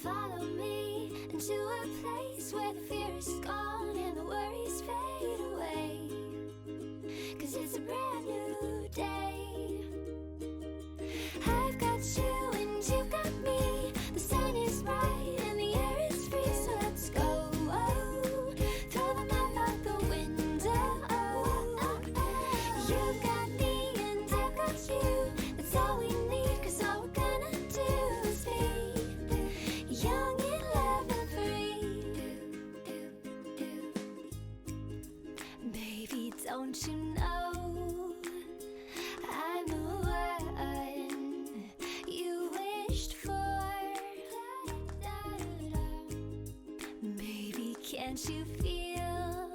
follow me into a place where the fear is gone and the worries fade away. 'Cause it's a brand new day. I've got you and you've got me. The sun is bright and the air is free, so let's go. Oh, throw the map out the window. You've got me and I've got you. That's all we need, 'cause all we're gonna do is be young and love and free. Baby, don't you know I'm the one you wished for? Baby, can't you feel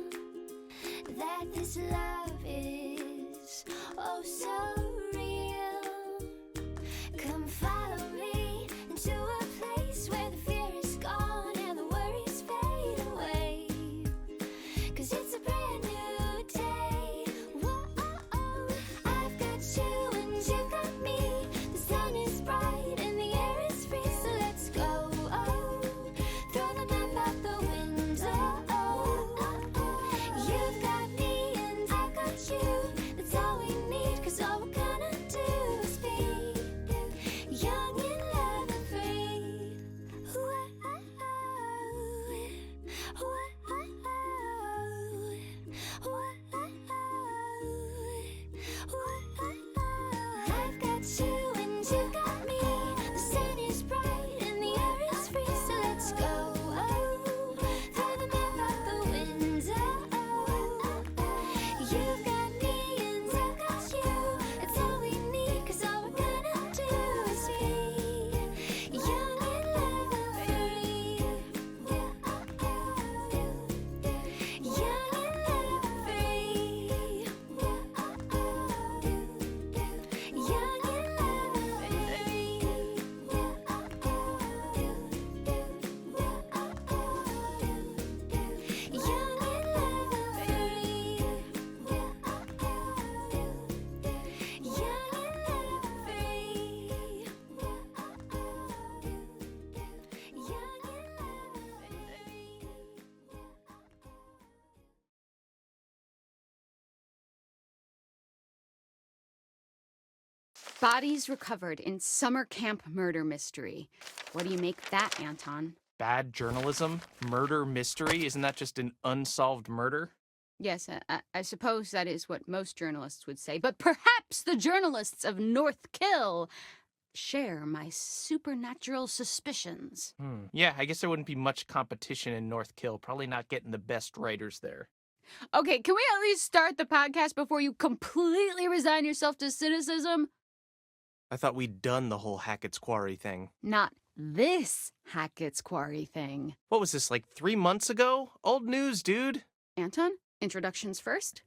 that this love is oh so real? Come follow me into a place where the fear is gone and the worries fade away. 'Cause it's a brand new day. Whoa, I've got you and you've got me. The sun is bright and the air is free, so let's go. Oh, throw the map out the window. You've got me and I've got you. That's all we need, 'cause all we're gonna do is be young and love and free. I've got you and you got me. The sun is bright and the air is free, so let's go. Oh, throw the map out the window. You've got me and I've got you. It's all we need, 'cause all we're gonna do is be young and love and free. Young and love and free. Young and love and free. Young and love and free. Bodies recovered in summer camp murder mystery. What do you make that, Anton? Bad journalism? Murder mystery? Isn't that just an unsolved murder? Yes, I suppose that is what most journalists would say, but perhaps the journalists of North Kill share my supernatural suspicions. Yeah, I guess there wouldn't be much competition in North Kill. Probably not getting the best writers there. Okay, can we at least start the podcast before you completely resign yourself to cynicism? I thought we'd done the whole Hackett's Quarry thing. Not this Hackett's Quarry thing. What was this, like 3 months ago? Old news, dude. Anton, introductions first.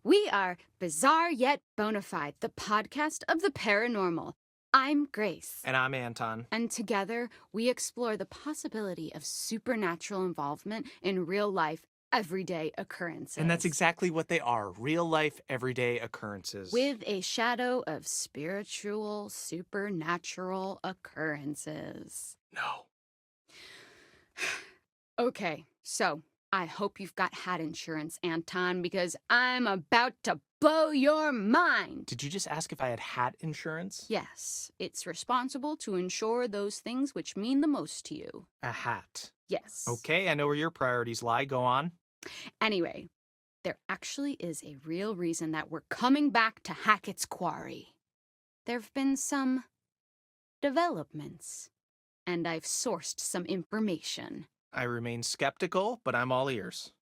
We are Bizarre Yet Bonafide, the podcast of the paranormal. I'm Grace. And I'm Anton. And together, we explore the possibility of supernatural involvement in real life, everyday occurrences. And that's exactly what they are. Real-life, everyday occurrences. With a shadow of spiritual, supernatural occurrences. No. Okay, so I hope you've got hat insurance, Anton, because I'm about to blow your mind. Did you just ask if I had hat insurance? Yes, it's responsible to insure those things which mean the most to you. A hat. Yes. Okay, I know where your priorities lie. Go on. Anyway, there actually is a real reason that we're coming back to Hackett's Quarry. There have been some developments, and I've sourced some information. I remain skeptical, but I'm all ears.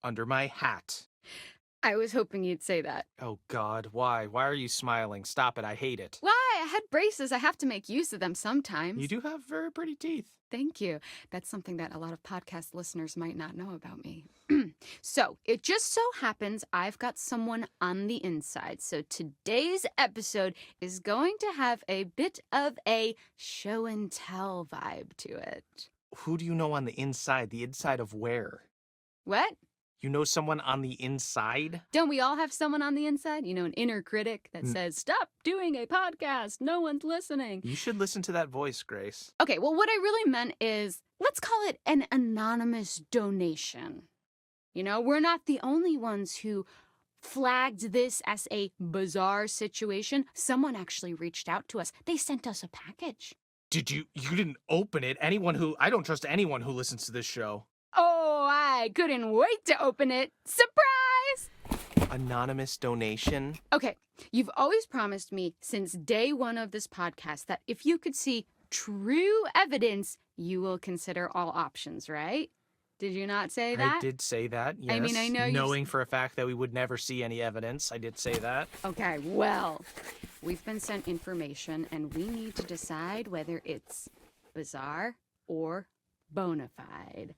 Under my hat. I was hoping you'd say that. Oh, God, why? Why are you smiling? Stop it, I hate it. Why? I had braces. I have to make use of them sometimes. You do have very pretty teeth. Thank you. That's something that a lot of podcast listeners might not know about me. So, it just so happens I've got someone on the inside. So today's episode is going to have a bit of a show and tell vibe to it. Who do you know on the inside? The inside of where? What? You know someone on the inside? Don't we all have someone on the inside? You know, an inner critic that says, stop doing a podcast. No one's listening. You should listen to that voice, Grace. Okay, well, what I really meant is, let's call it an anonymous donation. You know, we're not the only ones who flagged this as a bizarre situation. Someone actually reached out to us. They sent us a package. You didn't open it. I don't trust anyone who listens to this show. Oh, I couldn't wait to open it. Surprise! Anonymous donation? Okay, you've always promised me since day one of this podcast that if you could see true evidence, you will consider all options, right? Did you not say that? I did say that, yes. I mean, I know knowing for a fact that we would never see any evidence, I did say that. Okay, well, we've been sent information and we need to decide whether it's bizarre or bona fide.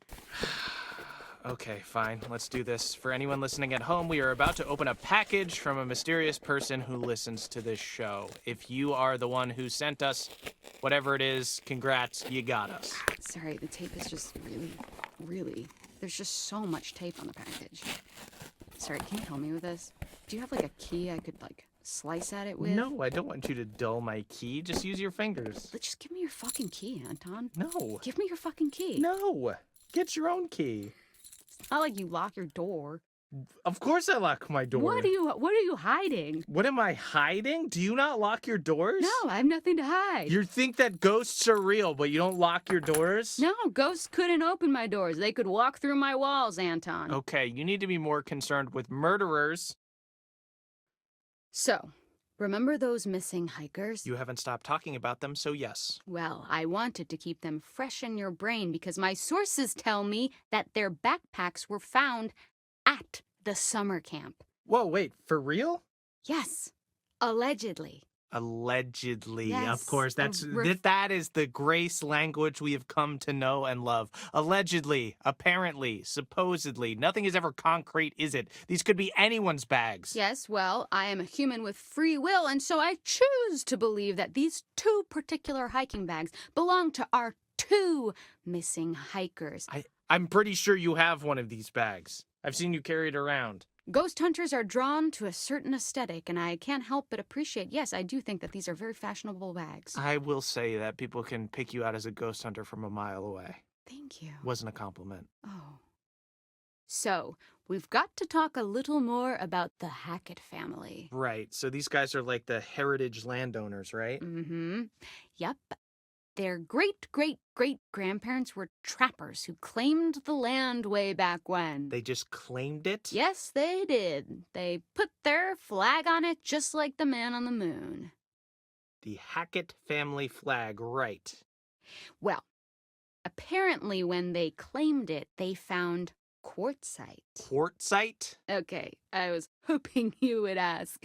Okay, fine. Let's do this. For anyone listening at home, we are about to open a package from a mysterious person who listens to this show. If you are the one who sent us whatever it is, congrats, you got us. Sorry, the tape is just really, there's just so much tape on the package. Sorry, can you help me with this? Do you have like a key I could like slice at it with? No, I don't want you to dull my key. Just use your fingers. Just give me your fucking key, Anton. No. Give me your fucking key. No. Get your own key. It's not like you lock your door. Of course I lock my door. What are you hiding? What am I hiding? Do you not lock your doors? No, I have nothing to hide. You think that ghosts are real, but you don't lock your doors? No, ghosts couldn't open my doors. They could walk through my walls, Anton. Okay, you need to be more concerned with murderers. So, remember those missing hikers? You haven't stopped talking about them, so yes. Well, I wanted to keep them fresh in your brain because my sources tell me that their backpacks were found at the summer camp. Whoa, wait, for real? Yes, allegedly. Allegedly, Yes, of course. That is the Grace language we have come to know and love. Allegedly, apparently, supposedly. Nothing is ever concrete, is it? These could be anyone's bags. Yes, well, I am a human with free will, and so I choose to believe that these two particular hiking bags belong to our two missing hikers. I'm pretty sure you have one of these bags. I've seen you carry it around. Ghost hunters are drawn to a certain aesthetic, and I can't help but appreciate, yes, I do think that these are very fashionable bags. I will say that people can pick you out as a ghost hunter from a mile away. Thank you. Wasn't a compliment. Oh. So, we've got to talk a little more about the Hackett family. Right, so these guys are like the heritage landowners, right? Mm-hmm. Yep. Their great-great-great-grandparents were trappers who claimed the land way back when. They just claimed it? Yes, they did. They put their flag on it just like the man on the moon. The Hackett family flag, right. Well, apparently when they claimed it, they found quartzite. Quartzite? Okay, I was hoping you would ask.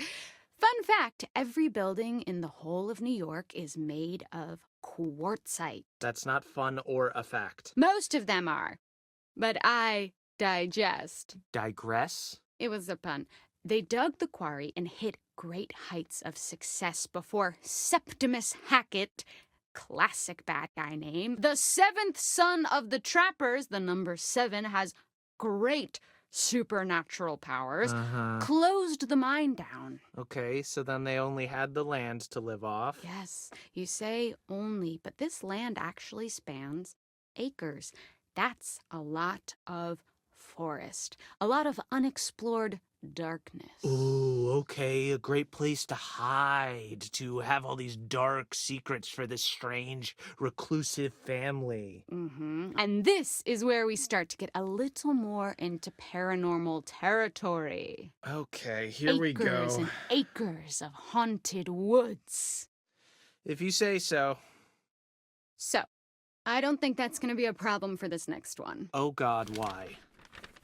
Fun fact, every building in the whole of New York is made of quartzite. That's not fun or a fact. Most of them are. But I digest. Digress? It was a pun. They dug the quarry and hit great heights of success before Septimus Hackett, classic bad guy name, the seventh son of the trappers, the number 7, has great supernatural powers, closed the mine down. Okay, so then they only had the land to live off. Yes, you say only, but this land actually spans acres. That's a lot of forest, a lot of unexplored darkness. Ooh, okay, a great place to hide, to have all these dark secrets for this strange, reclusive family. And this is where we start to get a little more into paranormal territory. Okay, here we go. Acres and acres of haunted woods. If you say so. So, I don't think that's going to be a problem for this next one. Oh God, why?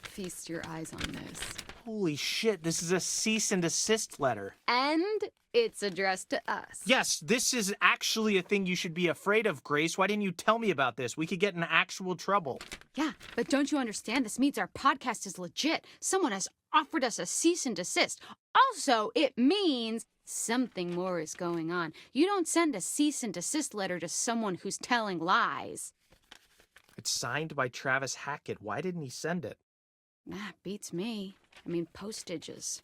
Feast your eyes on this. Holy shit, this is a cease and desist letter. And it's addressed to us. Yes, this is actually a thing you should be afraid of, Grace. Why didn't you tell me about this? We could get in actual trouble. Yeah, but don't you understand? This means our podcast is legit. Someone has offered us a cease and desist. Also, it means something more is going on. You don't send a cease and desist letter to someone who's telling lies. It's signed by Travis Hackett. Why didn't he send it? Beats me. I mean, postage is...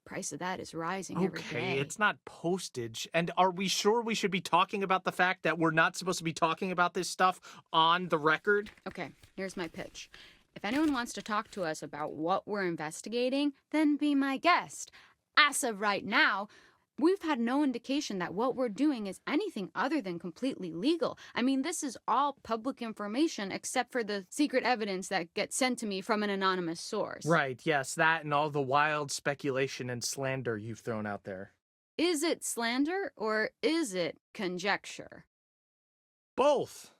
price of that is rising every day. Okay, it's not postage. And are we sure we should be talking about the fact that we're not supposed to be talking about this stuff on the record? Okay, here's my pitch. If anyone wants to talk to us about what we're investigating, then be my guest. As of right now, we've had no indication that what we're doing is anything other than completely legal. I mean, this is all public information except for the secret evidence that gets sent to me from an anonymous source. Right, yes, that and all the wild speculation and slander you've thrown out there. Is it slander or is it conjecture? Both.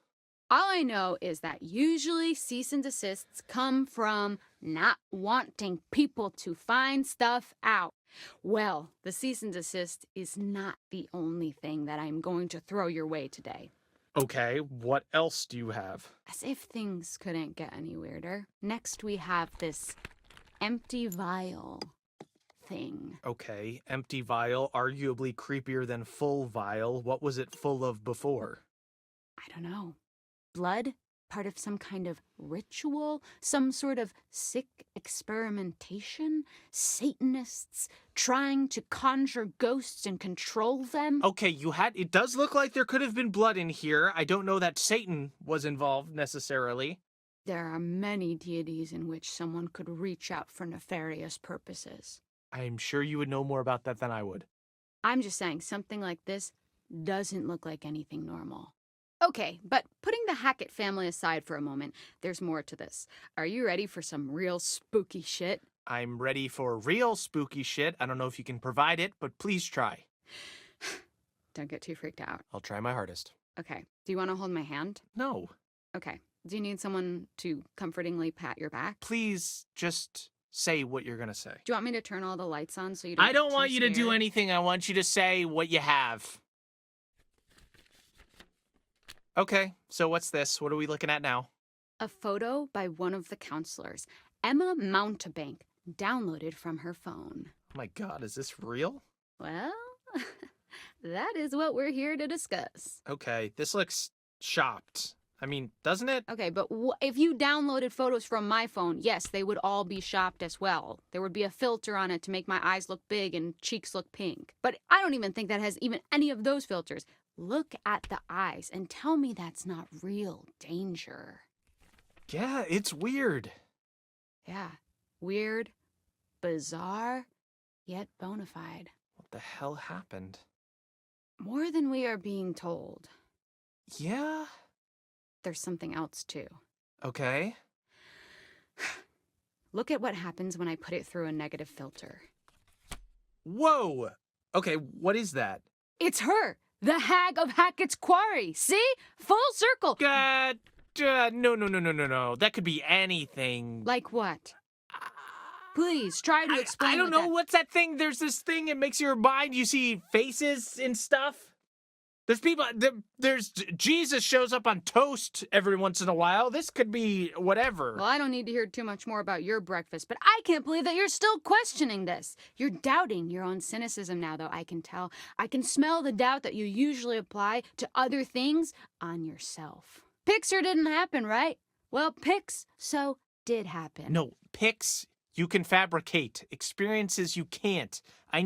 All I know is that usually cease and desists come from not wanting people to find stuff out. Well, the cease and desist is not the only thing that I'm going to throw your way today. Okay, what else do you have? As if things couldn't get any weirder. Next we have this empty vial thing. Okay, empty vial, arguably creepier than full vial. What was it full of before? I don't know. Blood? Part of some kind of ritual? Some sort of sick experimentation? Satanists trying to conjure ghosts and control them? Okay, it does look like there could have been blood in here. I don't know that Satan was involved necessarily. There are many deities in which someone could reach out for nefarious purposes. I'm sure you would know more about that than I would. I'm just saying, something like this doesn't look like anything normal. Okay, but putting the Hackett family aside for a moment, there's more to this. Are you ready for some real spooky shit? I'm ready for real spooky shit. I don't know if you can provide it, but please try. Don't get too freaked out. I'll try my hardest. Okay, do you want to hold my hand? No. Okay, do you need someone to comfortingly pat your back? Please just say what you're gonna say. Do you want me to turn all the lights on so you don't I don't get want too you to do scared? anything. I want you to say what you have. Okay, so what's this? What are we looking at now? A photo by one of the counselors, Emma Mountebank, downloaded from her phone. Oh my god, is this real? Well, that is what we're here to discuss. Okay, this looks shopped. I mean, doesn't it? Okay, but if you downloaded photos from my phone, yes, they would all be shopped as well. There would be a filter on it to make my eyes look big and cheeks look pink. But I don't even think that has even any of those filters. Look at the eyes and tell me that's not real danger. Yeah, it's weird. Yeah, weird, bizarre, yet bona fide. What the hell happened? More than we are being told. Yeah? There's something else, too. Okay. Look at what happens when I put it through a negative filter. Whoa! Okay, what is that? It's her! The hag of Hackett's Quarry! See? Full circle! No. That could be anything. Like what? Please, try to explain. I don't know. What's that thing? There's this thing. It makes your mind. You see faces and stuff. There's people. There's Jesus shows up on toast every once in a while. This could be whatever. Well, I don't need to hear too much more about your breakfast, but I can't believe that you're still questioning this. You're doubting your own cynicism now, though, I can tell. I can smell the doubt that you usually apply to other things on yourself. Pixar didn't happen, right? Well, so did happen. No, pics you can fabricate. Experiences you can't. I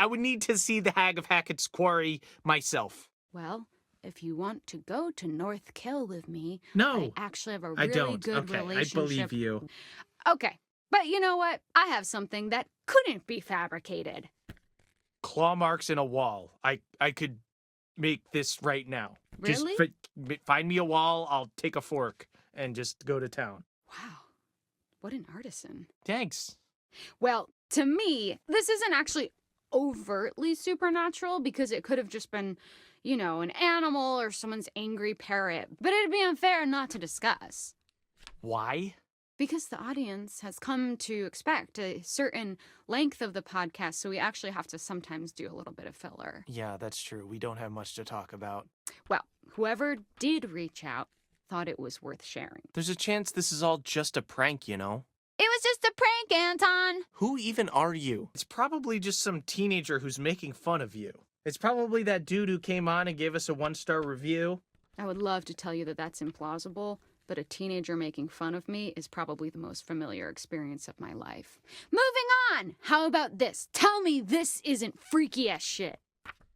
would need to see the Hag of Hackett's Quarry myself. Well, if you want to go to North Kill with me, No, I actually have a really good okay, relationship. I believe you. Okay, but you know what? I have something that couldn't be fabricated. Claw marks in a wall. I could make this right now. Really? Just find me a wall, I'll take a fork and just go to town. Wow, what an artisan. Thanks. Well, to me, this isn't actually overtly supernatural because it could have just been, an animal or someone's angry parrot. But it'd be unfair not to discuss. Why? Because the audience has come to expect a certain length of the podcast, so we actually have to sometimes do a little bit of filler. Yeah, that's true. We don't have much to talk about. Well, whoever did reach out thought it was worth sharing. There's a chance this is all just a prank, you know? It was just a prank, Anton! Who even are you? It's probably just some teenager who's making fun of you. It's probably that dude who came on and gave us a 1-star review. I would love to tell you that that's implausible, but a teenager making fun of me is probably the most familiar experience of my life. Moving on! How about this? Tell me this isn't freaky as shit.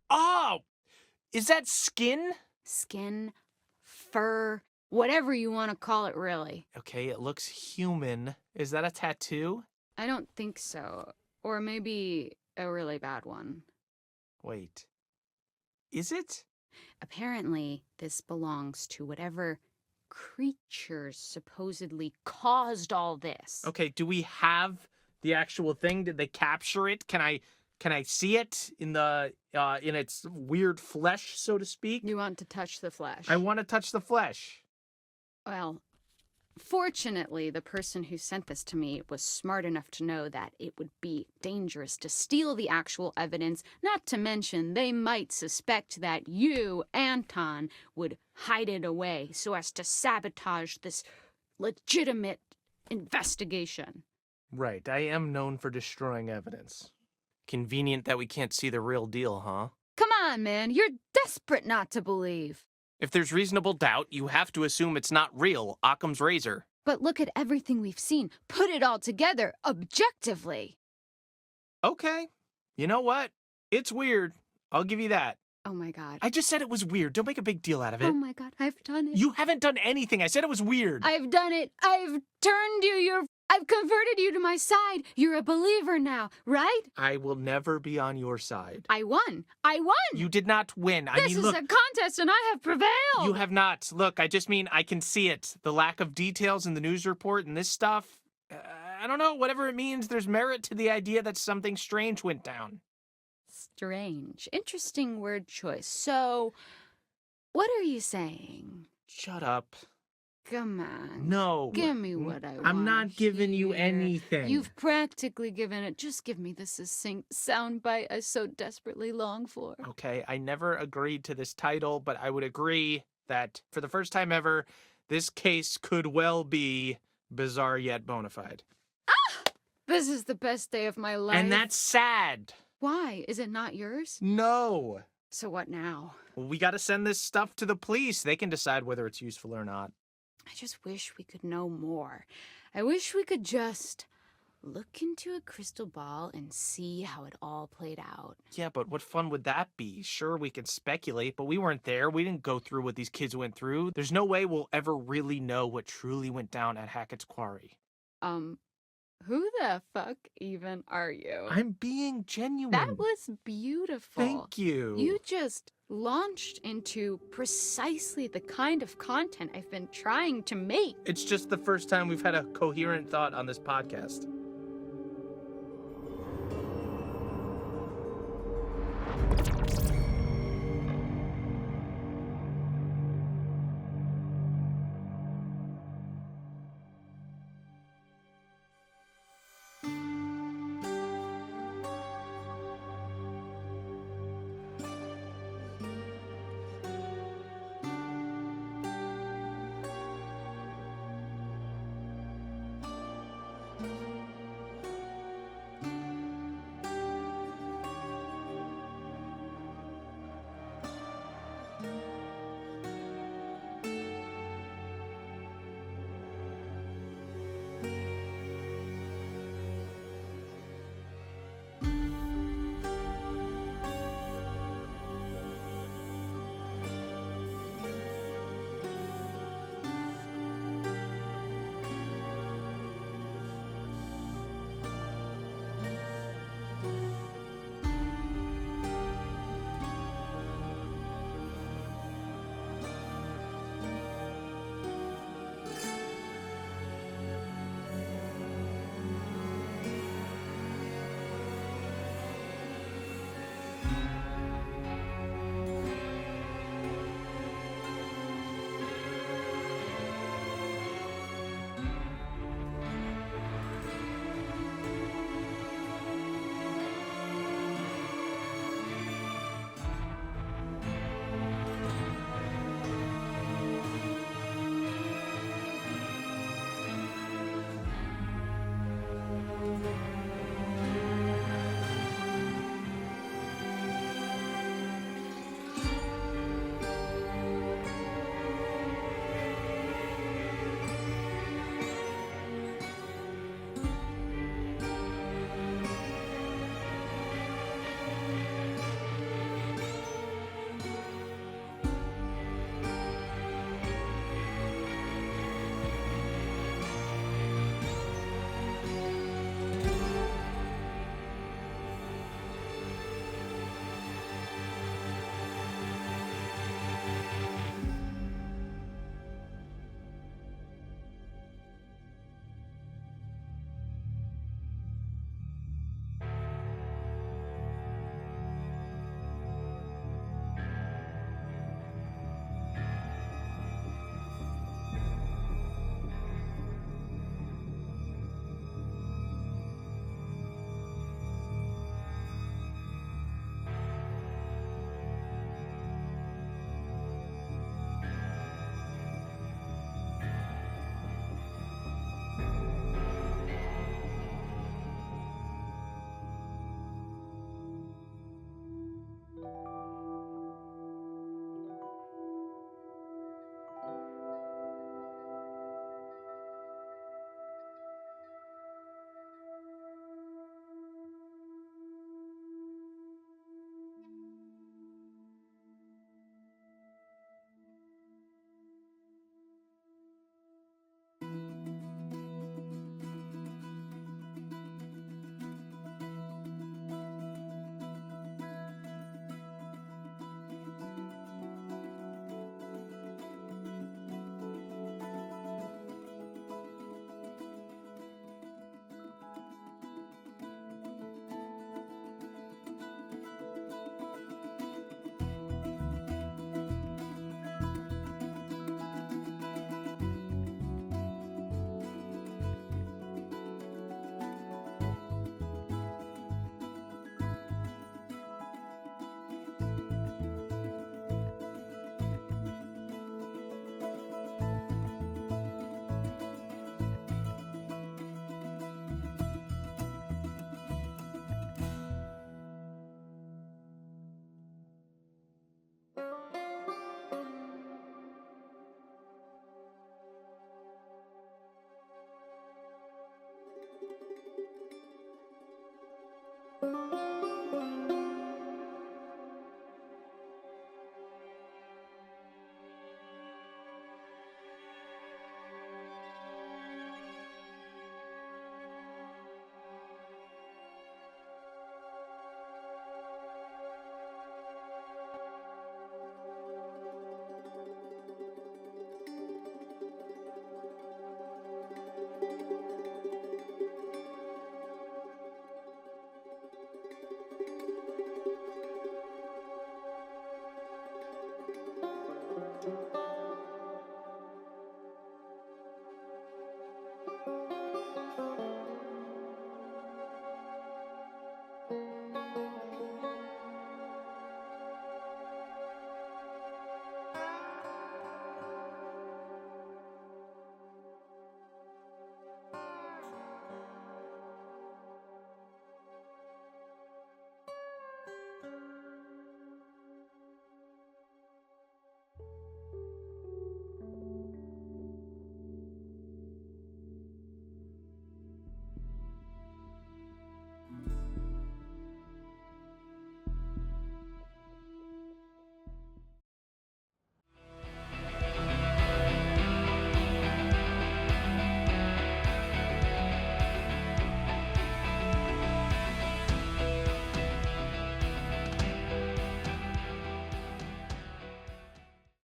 Oh! Is that skin? Skin, fur, whatever you want to call it, really. Okay, it looks human. Is that a tattoo? I don't think so. Or maybe a really bad one. Wait. Is it? Apparently, this belongs to whatever creatures supposedly caused all this. Okay, do we have the actual thing? Did they capture it? Can I see it in its weird flesh, so to speak? You want to touch the flesh? I want to touch the flesh. Well, fortunately, the person who sent this to me was smart enough to know that it would be dangerous to steal the actual evidence, not to mention they might suspect that you, Anton, would hide it away so as to sabotage this legitimate investigation. Right, I am known for destroying evidence. Convenient that we can't see the real deal, huh? Come on, man, you're desperate not to believe. If there's reasonable doubt, you have to assume it's not real. Occam's razor. But look at everything we've seen. Put it all together, objectively. Okay. You know what? It's weird. I'll give you that. Oh my God. I just said it was weird. Don't make a big deal out of it. Oh my God, I've done it. You haven't done anything. I said it was weird. I've done it. I've turned you. I've converted you to my side. You're a believer now, right? I will never be on your side. I won. You did not win. This is look, a contest and I have prevailed. you have not. Look, I just mean I can see it. The lack of details in the news report and this stuff. I don't know, whatever it means, there's merit to the idea that something strange went down. Strange. Interesting word choice. So, what are you saying? Shut up. Come on. No. Give me what I want. I'm not giving you anything. You've practically given it. Just give me the succinct soundbite I so desperately long for. Okay, I never agreed to this title, but I would agree that for the first time ever, this case could well be bizarre yet bona fide. Ah! This is the best day of my life. And that's sad. Why? Is it not yours? No. So what now? Well, we gotta send this stuff to the police. They can decide whether it's useful or not. I just wish we could know more. I wish we could just look into a crystal ball and see how it all played out. Yeah, but what fun would that be? Sure, we can speculate, but we weren't there. We didn't go through what these kids went through. There's no way we'll ever really know what truly went down at Hackett's Quarry. Who the fuck even are you? I'm being genuine. That was beautiful. Thank you. You just launched into precisely the kind of content I've been trying to make. It's just the first time we've had a coherent thought on this podcast.